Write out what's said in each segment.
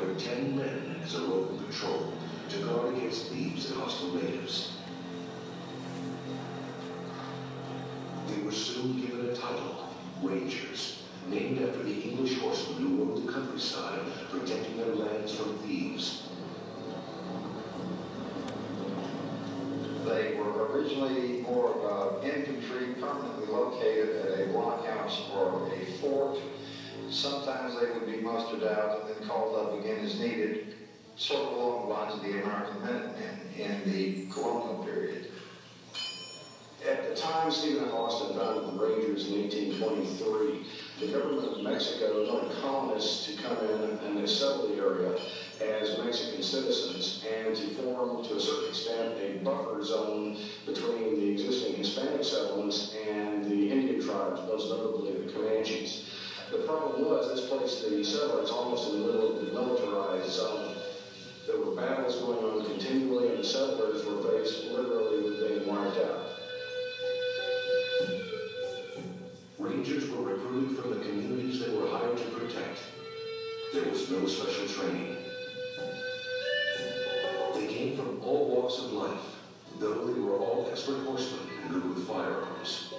ordered 10 men as a roving patrol to guard against thieves and hostile natives. They were soon given a title, Rangers, named after the English horsemen who roamed the countryside, protecting their lands from thieves. They were originally more of infantry permanently located at a blockhouse or a fort. Sometimes they would be mustered out and then called up again as needed, sort of along the lines of the American Minutemen in the colonial period. At the time Stephen F. Austin founded the Rangers in 1823, the government of Mexico wanted colonists to come in and settle the area as Mexican citizens and to form, to a certain extent, a buffer zone between the existing Hispanic settlements and the Indian tribes, most notably the Comanches. The problem was this placed the settlers almost in the middle of the militarized zone. There were battles going on continually, and the settlers were faced literally with being wiped out. Rangers were recruited from the communities they were hired to protect. There was no special training. They came from all walks of life, though they were all expert horsemen and good with firearms.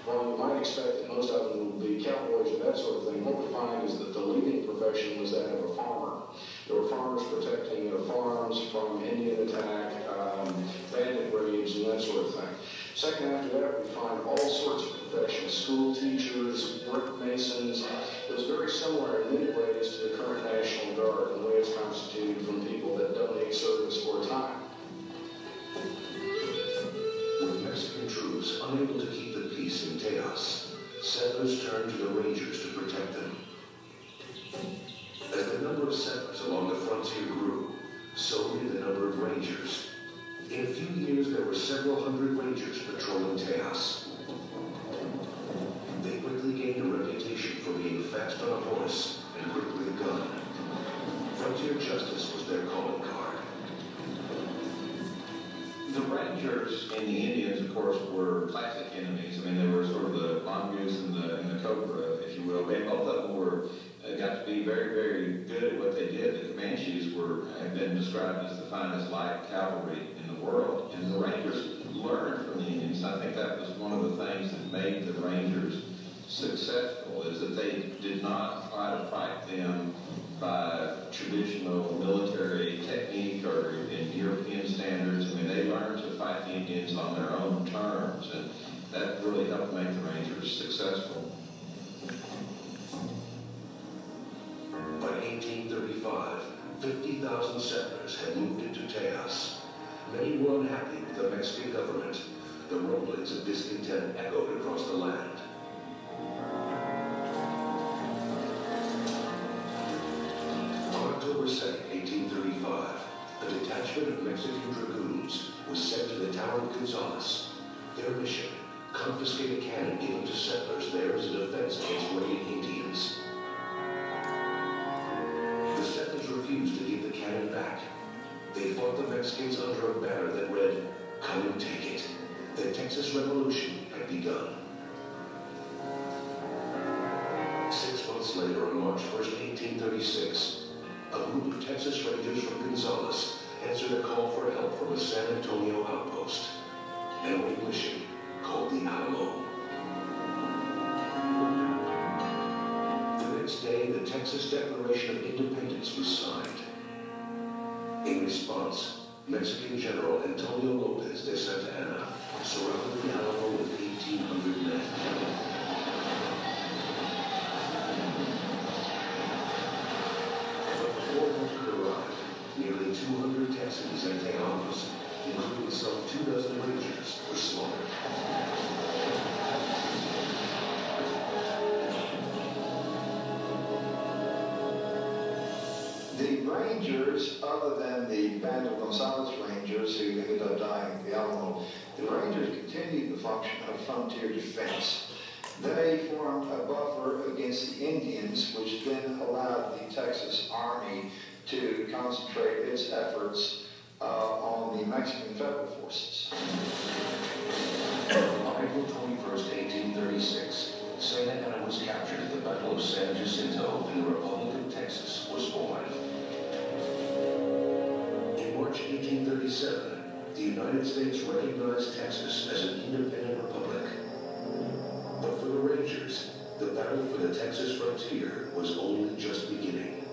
While you might expect that most of them would be cowboys and that sort of thing, what we find is that the leading profession was that of a farmer. There were farmers protecting their farms from Indian attack, bandit raids, and that sort of thing. Second after that, we find all sorts of professions, school teachers, brick masons. It was very similar in many ways to the current National Guard in the way it's constituted from people that donate service for a time. With Mexican troops unable to keep the peace in Tejas, settlers turned to the Rangers to protect them. As the number of settlers along the frontier grew, so did the number of Rangers. In a few years, there were several hundred Rangers patrolling Tejas. They quickly gained a reputation for being fast on a horse and quick with a gun. Frontier justice was their calling card. The Rangers and the Indians, of course, were classic enemies. I mean, they were sort of the mongoose and the cobra, if you will. And both of them were got to be very, very good at what they did. The Comanches have been described as the finest light cavalry in the world. And the Rangers learned from the Indians. I think that was one of the things that made the Rangers successful, is that they did not try to fight them by traditional military technique or in European standards. I mean, they learned to fight the Indians on their own terms, and that really helped make the Rangers successful. By 1835, 50,000 settlers had moved into Tejas. Many were unhappy with the Mexican government. The rumblings of discontent echoed across the land. On October 2, 1835, a detachment of Mexican dragoons was sent to the town of Gonzales. Their mission, confiscate a cannon given to settlers there as a defense against raiding Indians. The settlers refused to give the cannon back. They fought the Mexicans under a banner that read, "Come and take it." The Texas Revolution had begun. 6 months later, on March 1, 1836, a group of Texas Rangers from Gonzales answered a call for help from a San Antonio outpost, an old mission called the Alamo. The next day, the Texas Declaration of Independence was signed. In response, Mexican General Antonio Lopez de Santa Anna surrounded the Alamo with 1,800 men. But before help could arrive, nearly 200 Texans and Tejanos, including some 24 Rangers, were slaughtered. The Rangers, other than the band of Gonzales Rangers who ended up dying at the Alamo, the Rangers continued the function of frontier defense. They formed a buffer against the Indians, which then allowed the Texas Army to concentrate its efforts on the Mexican federal forces. On April 21st, 1836, Santa Anna was captured at the Battle of San Jacinto, and the Republic of Texas was born. United States recognized Texas as an independent republic. But for the Rangers, the battle for the Texas frontier was only just beginning.